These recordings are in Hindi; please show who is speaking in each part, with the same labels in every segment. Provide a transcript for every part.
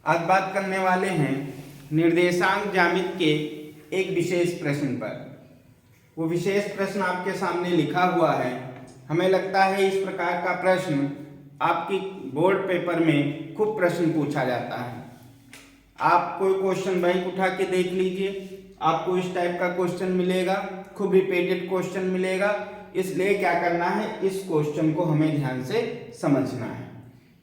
Speaker 1: आज बात करने वाले हैं निर्देशांक ज्यामिति के एक विशेष प्रश्न पर। वो विशेष प्रश्न आपके सामने लिखा हुआ है। हमें लगता है इस प्रकार का प्रश्न आपकी बोर्ड पेपर में खूब प्रश्न पूछा जाता है। आप कोई क्वेश्चन बैंक उठा के देख लीजिए, आपको इस टाइप का क्वेश्चन मिलेगा, खूब रिपीटेड क्वेश्चन मिलेगा। इसलिए क्या करना है, इस क्वेश्चन को हमें ध्यान से समझना है।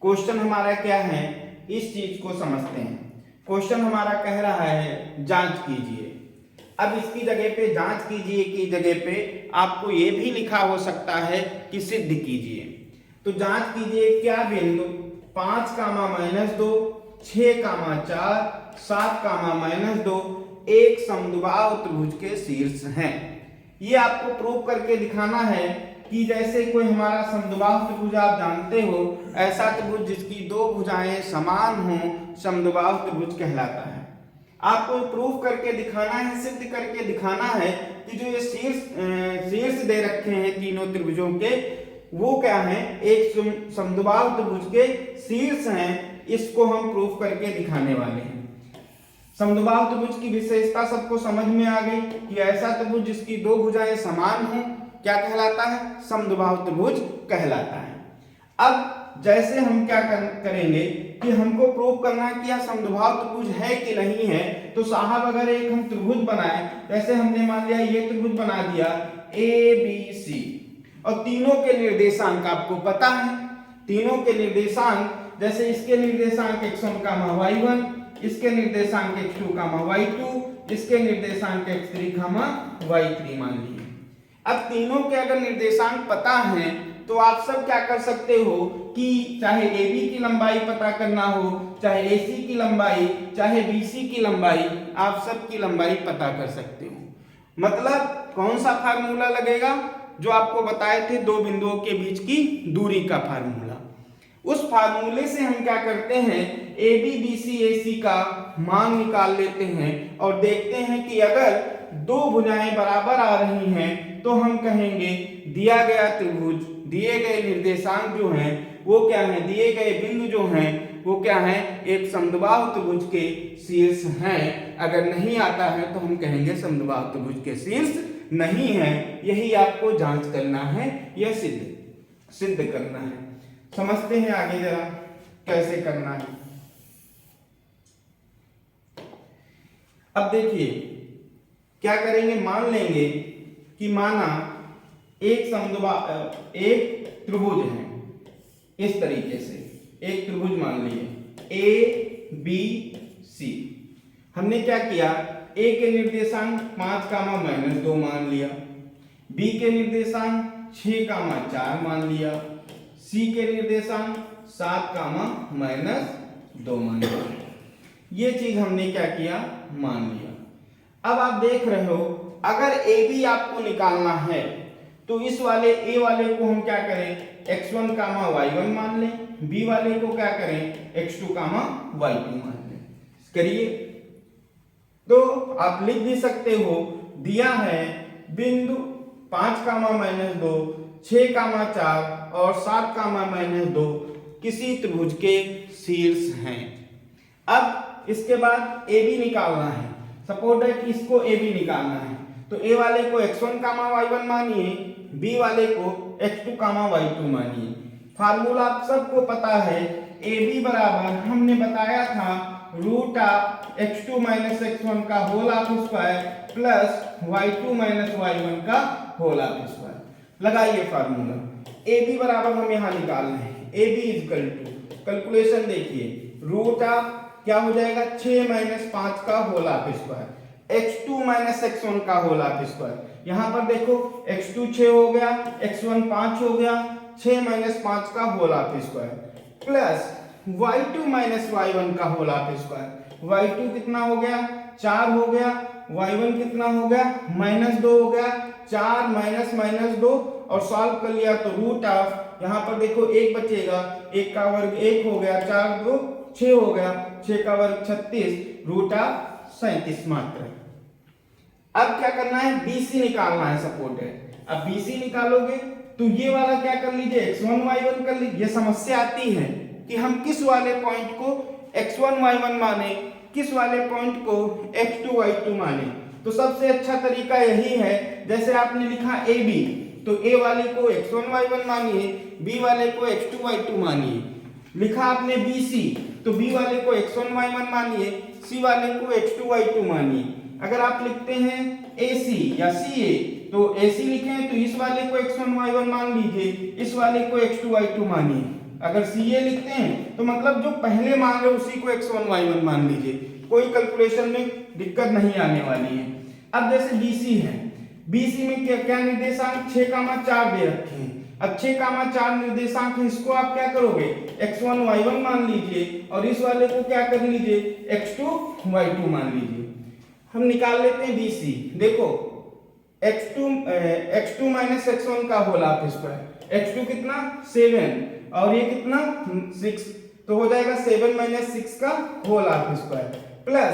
Speaker 1: क्वेश्चन हमारा क्या है, इस चीज को समझते हैं। क्वेश्चन हमारा कह रहा है जांच कीजिए। अब इसकी जगह पे जांच कीजिए की जगह पे आपको ये भी लिखा हो सकता है कि सिद्ध कीजिए। तो जांच कीजिए क्या बिंदु 5, -2, 6, 4, 7, -2 एक समद्विबाहु त्रिभुज के शीर्ष हैं। ये आपको प्रूव करके दिखाना है कि जैसे कोई हमारा समद्विबाहु त्रिभुज आप जानते हो, ऐसा त्रिभुज जिसकी दो भुजाएं समान हों समद्विबाहु त्रिभुज कहलाता है। आपको प्रूफ करके दिखाना है, सिद्ध करके दिखाना है कि जो ये शीर्ष दे रखे हैं तीनों त्रिभुजों के, वो क्या है, एक समद्विबाहु त्रिभुज के शीर्ष हैं। इसको हम प्रूफ करके दिखाने वाले हैं। समद्विबाहु त्रिभुज की विशेषता सबको समझ में आ गई कि ऐसा त्रिभुज जिसकी दो भुजाएं समान हों क्या कहलाता है, समद्विबाहु त्रिभुज कहलाता है। अब जैसे हम क्या करेंगे कि हमको प्रूव करना है कि यह समद्विबाहु त्रिभुज है कि नहीं है। तो साहब अगर एक हम त्रिभुज बनाए, जैसे हमने मान लिया ये त्रिभुज बना दिया ABC, और तीनों के निर्देशांक आपको पता है। तीनों के निर्देशांक, जैसे इसके निर्देशांक x1, y1, इसके निर्देशांक x2, y2, इसके निर्देशांक x3, y3 मान लिए। अब तीनों के अगर निर्देशांक पता हैं तो आप सब क्या कर सकते हो कि चाहे AB की लंबाई पता करना हो, चाहे AC की लंबाई, चाहे BC की लंबाई, आप सब की लंबाई पता कर सकते हो। मतलब कौन सा फार्मूला लगेगा, जो आपको बताए थे दो बिंदुओं के बीच की दूरी का फार्मूला। उस फार्मूले से हम क्या करते हैं, AB, BC, AC का मान निकाल लेते हैं और देखते हैं कि अगर दो भुजाएं बराबर आ रही हैं तो हम कहेंगे दिया गया त्रिभुज, दिए गए निर्देशांक जो हैं वो क्या हैं, दिए गए बिंदु जो हैं वो क्या हैं, एक समद्विबाहु त्रिभुज के शीर्ष हैं। अगर नहीं आता है तो हम कहेंगे समद्विबाहु त्रिभुज के शीर्ष नहीं है। यही आपको जांच करना है या सिद्ध करना है। समझते हैं आगे जरा कैसे करना है। अब देखिए क्या करेंगे, मान लेंगे कि माना एक त्रिभुज है, इस तरीके से एक त्रिभुज मान लिए ABC। हमने क्या किया, A के निर्देशांक 5, -2 मान लिया, B के निर्देशांक 6, 4 मान लिया, C के निर्देशांक 7, -2 मान लिया। ये चीज हमने क्या किया, मान लिया। अब आप देख रहे हो अगर AB आपको निकालना है तो इस वाले A वाले को हम क्या करें, x1, y1 मान लें, B वाले को क्या करें, x2, y2 मान लें। करिए तो आप लिख भी सकते हो, दिया है बिंदु 5, -2, 6, 4 और 7, -2 किसी त्रिभुज के शीर्ष हैं। अब इसके बाद AB निकालना है। सपोज है कि इसको AB निकालना है तो A वाले को x1, y1 मानिए, B वाले को x2, y2 मानिए। फार्मूला आप सबको पता है, AB बराबर हमने बताया था √x2 - x1 का whole of square plus y2 - y1 का होल ऑफ स्क्वायर। लगाइए फार्मूला। AB बराबर हम यहाँ निकाल रहे हैं, AB इक्वल टू, कैलकुलेशन देखिए, रूट ऑफ क्या हो जाएगा, 6 - 5 का whole of square, x2 - x1 का होल ऑफ स्क्वायर। यहां पर देखो x2 6 हो गया, x1 5 हो गया, 6 - 5 का whole of square plus y2 - y1 का होल ऑफ स्क्वायर। y2 कितना हो गया, 4 हो गया, y1 कितना हो गया, -2 हो गया, 4 -2 और सॉल्व कर लिया तो रूट ऑफ, यहां पर देखो 1 बचेगा, 1 का वर्ग 1 हो गया, 4 2 6 हो गया, 6 का वर्ग 36, रूट ऑफ 37 मात्र। अब क्या करना है, BC निकालना है सपोर्ट है। अब BC निकालोगे तो ये वाला क्या कर लीजिए, x1 y1 कर लीजिए। ये समस्या आती है कि हम किस वाले पॉइंट को x1 y1 माने, किस वाले पॉइंट को x2 y2 माने। तो सबसे अच्छा तरीका यही है, जैसे आपने लिखा AB, तो A वाले को x1 y1 मानिए, B वाले को x2 y2 मानिए। लिखा आपने BC, तो B वाले को x1 y1 मानिए, C वाले को x2 y2 मानिए। अगर आप लिखते हैं AC या CA, तो AC लिखें तो इस वाले को x1 y1 मान लीजिए, इस वाले को x2 y2 मानिए। अगर CA लिखते हैं तो मतलब जो पहले मान रहे उसी को x1 y1 मान लीजिए, कोई कैलकुलेशन में दिक्कत नहीं आने वाली है। अब जैसे BC है, BC में क्या निर्देशांक 6,4 दे रखे हैं। अब 6,4 निर्देशांक है, इसको आप क्या करोगे, x1 y1 मान लीजिए और इस वाले को क्या कर लीजिए, x2 y2 मान लीजिए। हम निकाल लेते हैं BC। देखो x2 माइनस x1 का होल हाफ स्क्वायर, x2 कितना 7 और ये कितना 6, तो हो जाएगा 7 माइनस 6 का whole half square plus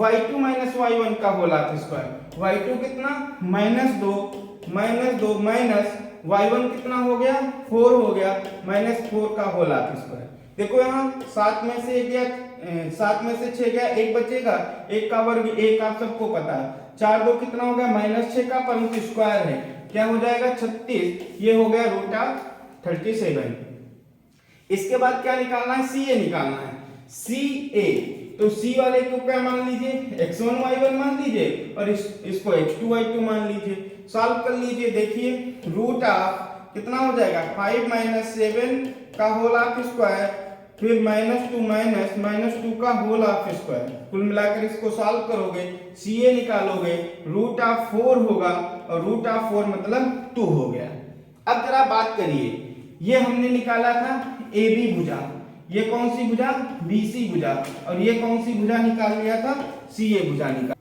Speaker 1: y2 minus y1 का होल हाफ स्क्वायर, y2 कितना -2 माइनस y1 कितना हो गया 4 हो गया, -4 का होल हाफ स्क्वायर। देखो यहाँ 7 में से 6 गया, 1 बचेगा, 1 का वर्ग 1 आप सबको पता है, 4 2 कितना हो गया -6 का, परंतु स्क्वायर है, क्या हो जाएगा 36, ये हो गया √37। इसके बाद क्या निकालना है, CA निकालना है। CA, तो C वाले को क्या मान लीजिए, x1 y1 मान लीजिए और इसको x2 y2 मान लीजिए। सॉल्व कर लीजिए, देखिए √ कितना हो जाएगा 5 माइनस 7 का होल हाफ स्क्वायर, फिर -2 का होल हाफ स्क्वायर, कुल मिलाकर इसको सॉल्व करोगे, CA निकालोगे, √4 होगा और √4 मतलब 2 हो गया। अब जरा बात करिए, ये हमने निकाला था AB भुजा, ये कौन सी भुजा, BC भुजा, और ये कौन सी भुजा निकाल लिया था, CA भुजा निकाल।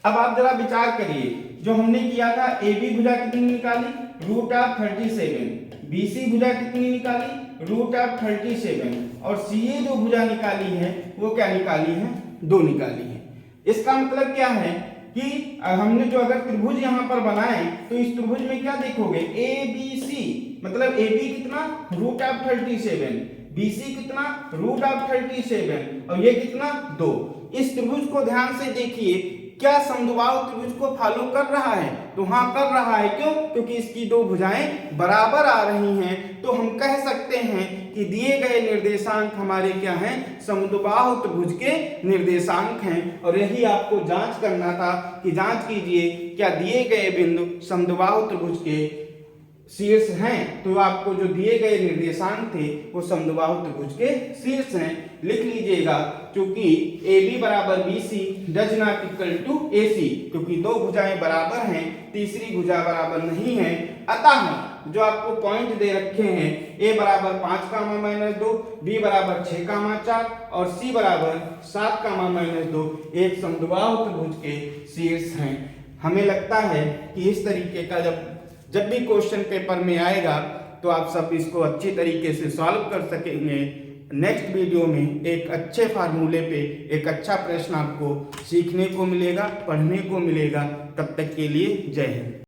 Speaker 1: अब आप जरा विचार करिए, जो हमने किया था AB भुजा कितनी निकाली, √37, BC भुजा कितनी निकाली, √37, और CA जो भुजा निकाली है वो क्या निकाली है, 2 निकाली है। इसका मतलब क्या है कि हमने जो अगर त्रिभुज यहाँ पर बनाए तो इस त्रिभुज में क्या देखोगे, ABC, मतलब AB कितना √37, BC कितना √37 और ये कितना 2। इस त्रिभुज को ध्यान से देखिए, क्या समद्विबाहु त्रिभुज को फॉलो कर रहा है, तो हाँ कर रहा है। क्यों, क्योंकि इसकी 2 भुजाएं बराबर आ रही हैं, तो हम कह सकते हैं कि दिए गए निर्देशांक हमारे क्या हैं, समद्विबाहु त्रिभुज के निर्देशांक हैं। और यही आपको जांच करना था कि जांच कीजिए क्या दिए गए बिंदु समद्विबाहु त्रिभुज के शीर्ष हैं, तो आपको जो दिए गए निर्देशांक थे वो समद्विबाहु त्रिभुज के शीर्ष हैं। लिख लीजिएगा, क्योंकि AB बराबर BC does not equal to AC, क्योंकि 2 भुजाएं बराबर हैं, तीसरी भुजा बराबर नहीं है। अतः जो आपको पॉइंट दे रखे हैं, A बराबर 5, -2, B बराबर 6, 4 और C बराबर 7, -2 एक समद्विबाहु त्रिभुज के शीर्ष हैं। हमें लगता है कि इस तरीके का जब भी क्वेश्चन पेपर में आएगा तो आप सब इसको अच्छी तरीके से सॉल्व कर सकेंगे। नेक्स्ट वीडियो में एक अच्छे फार्मूले पे एक अच्छा प्रश्न आपको सीखने को मिलेगा, पढ़ने को मिलेगा। तब तक के लिए जय हिंद।